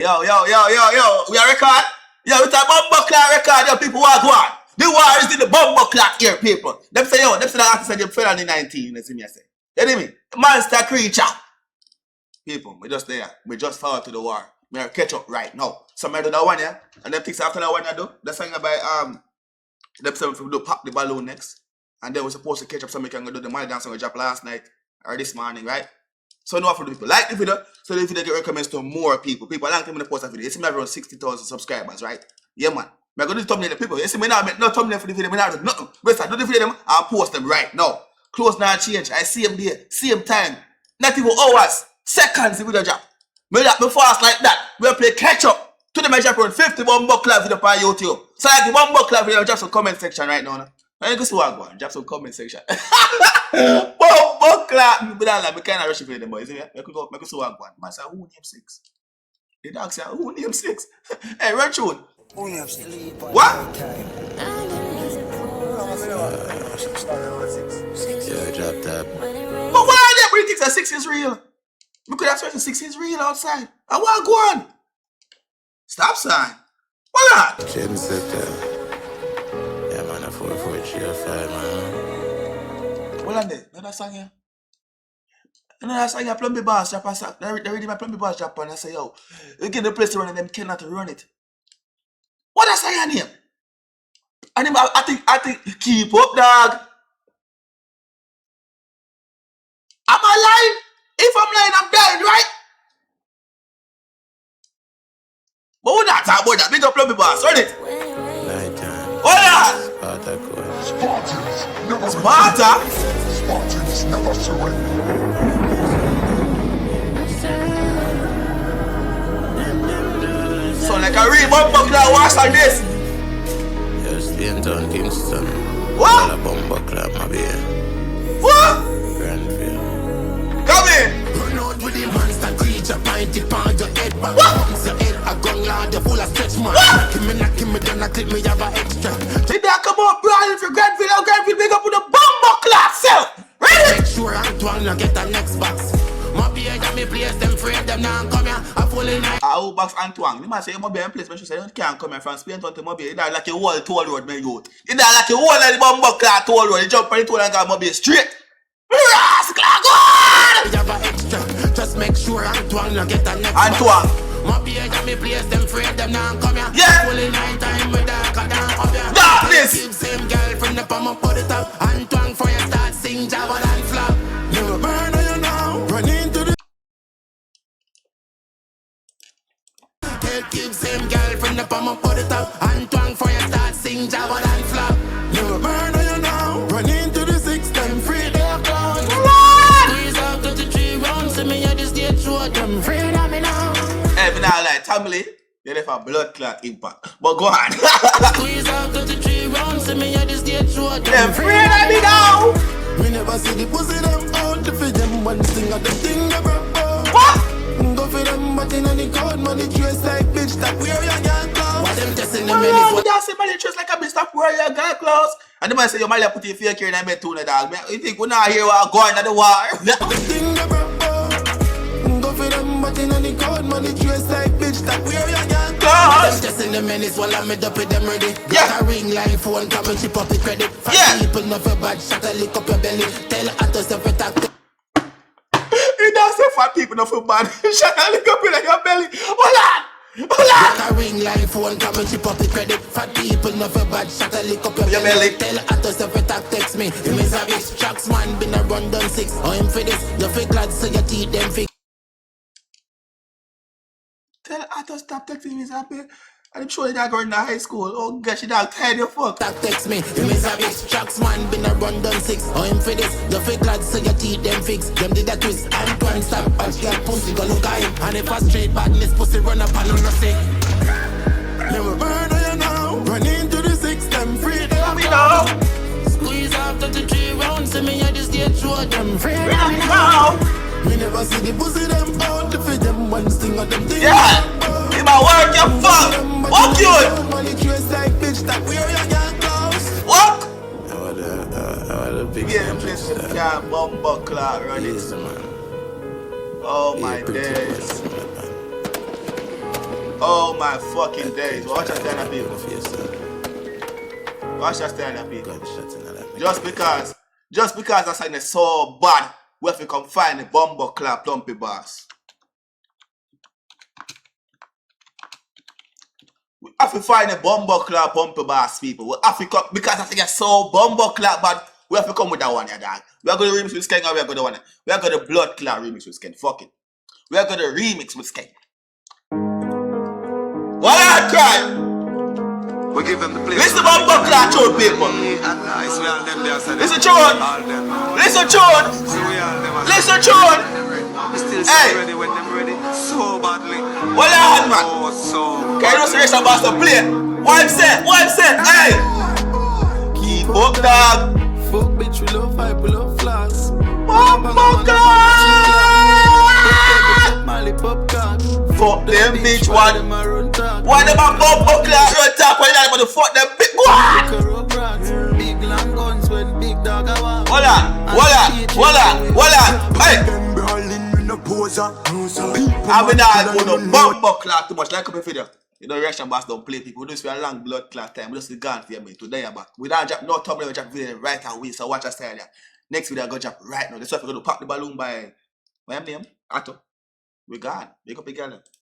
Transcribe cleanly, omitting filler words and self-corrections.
Yo, we are record? Yo, it's a bumbo clock record, yo, people walk one. The war is in the bumbo clock here, people. Them say, yo, them say that artist said Feloni19, you see me, I say. You hear me? Monster creature. People, we just there. We just forward to the war. We are catch up right now. Somebody do that one, yeah? And them things after that one, you do? That's something about, them say we do pop the balloon next. And then we're supposed to catch up so we can go do the money dance we dropped last night or this morning, right? So now for the people like the video, so the video get recommends to more people. People, I like them in the post of video. You see me have around 60,000 subscribers, right? Yeah, man. I'm going to do the thumbnail the people. You see me now make no thumbnail for the video. I not do nothing. But I do the video them and post them right now. Close now change. I see them there. Same time. Not even hours. Seconds the video drop. Me fast like that. We'll play catch up. To the measure around 50 bumbo clap video on YouTube. So like the bumbo clap video, drop some comment section right now. I go see what I go on. Drop some comment section. Bumbo clap. But I kind of rush for them boys. I go see what I go on. Man say, who name 6? The dog say, who name 6? Hey, run tune. Who name 6? What? Yeah, drop that. But why are they think that 6 is real? We could have said 6 is real outside. I want to go on. Stop sign. What that? James said that. Yeah, man, a 44305, man. What on there? Another song here. Another song here, Plumby Boss drop and sack. They ready my Plumby Boss drop and I say, yo, you get the place to run and them cannot run it. What that song your name? And him, I think, keep up, dog. Am I lying? If I'm lying, I'm dying, right? But we're not talking about that. Big up Plumby Boss, run it. Nighttime. What that? Sparta code. Sparta? Spartans never surrender. So like a real bumbo clap watch like this. Yes, Linton, Kingston. What? A bumbo clap, my beer. What? Grandville. Come in. Run out with the monster creature, point it on your head, but bounce your head, a gun lad, you full of stretch, man. Knock me down, I clip me, have a extra. Did that come up, bro? If you're Granville, or Granville, big up with the bumbo clap self. Ready? Make sure Antoine you get the next box. My beer that me place, them afraid them now come here, I full in night. I box Antoine. You might say you might be in place, but you say you can't come here from Spain to Mobile. You die like a whole toll road, my youth. You die like a whole of the bumbo clap toll road. You jump on the toll and go Mobile straight. Rascal, go on! You have a extra, just make sure Antoine you get the next Antoine. box. My beer that me place, them afraid them now come here. Yeah. Full in night time with dark down up here. Darkness. Keep same girlfriend up on my body top. Antoine for you start sing Java and flop. You burn on you now, run into the. Keep same girlfriend up on my body top. Antoine for you start sing Java and flop. You burn on you now, run into the 6 them free their clowns. Squeeze out 33 rounds, see me at the stage show them free of me now. Hey, me now like Tamale, you left a blood clot impact. But go on. Squeeze out 33 rounds, see me at the stage show Them them free of me now. We never see the pussy them out to feed them one thing of the thing never broke. What? Go for them but in the cold money dress like bitch that wear your girl clothes. What them testing them Oh, in yeah, is we just say money trust like a bitch stop wearing your girl clothes. And the man say your money put your fake here in the bed too, dog. You think we not here while going to the war? the thing never broke. Go for them but in the cold money dress like bitch that wear your girl clothes. Them testing them in is while I'm made up with them ready. Yeah. Got a ring line phone come and chip up the credit. For people not for bad shot a lick up your belly. Tell others if you talk to You don't say fat people not for bad. Shut up, look up in your belly. Hold on. Got a ring line phone come and chip up the credit. Fat people not for bad shot a lick up your belly. Tell others if you talk text me. You miss a bitch tracks man been a run down 6. Oh him for this, you feel glad so your teeth them fix. Tell her to stop texting me, happy. And I'm sure you're not going to high school. Oh, gosh, you're not tired of fuck. Talk text me, you miss a bitch tracks man been a run down 6. Oh him for this, you feel glad so your teeth them fix. Them did a twist, Antoine stop patch girl pussy go look at him. And if a straight badness pussy run up and on no sick. Me will burn on you now, run into the 6 them free them We know. Squeeze after the 3 rounds, see me at the stage show them free We them know. We never see the pussy them out to feed them one thing of them things. Yeah. If I work, you fuck. Fuck you. Money dress like bitch that wear your girl clothes. What? I was a big Yeah, fan place of with that. car, bumbo clock, run it. Yes, man. Oh Yeah, my pretty days. good, man. Oh my fucking days. Watch your style of people. Face, sir. Watch your style of people. Gunshots in that. Just because that sign is so bad, we have to come find the bumbo clap plumpy boss. We have to find the bumbo clap plumpy boss, people. We have to come, because I think it's so bumbo clap bad, we have to come with that one, yeah, dog. We are going to remix with Skeng, or we are going to one. We are going to blood clap remix with Skeng. Fuck it. We are going to remix with Skeng. What I cry? We give them the place. Listen to bumbo clap tune, people. Listen to tune. Listen to tune. Listen to tune. Hey. Ready when them ready so badly. What on, man? Oh, so. Can you see some boss to play? What I'm saying? Hey. Keep up, dog. Fuck bitch, we love hype, we love flaws. Bumbo clap. Mali popcorn. Fuck them bitch one. Them a run talk. Why them a bumbo clap run talk? Why you not fuck them big one? Big long guns when big dog a walk. Hold on. Hey. I'm not going to bumbo clap too much. Like up in video. You know, Russian boss don't play people. We do this for a long blood clot time. We just gone for me today, but we don't drop no thumbnail. We drop video right away. So watch us style. Next video I go drop right now. That's why we're going to pop the balloon by my name, Atto. We gone. Make up the girl.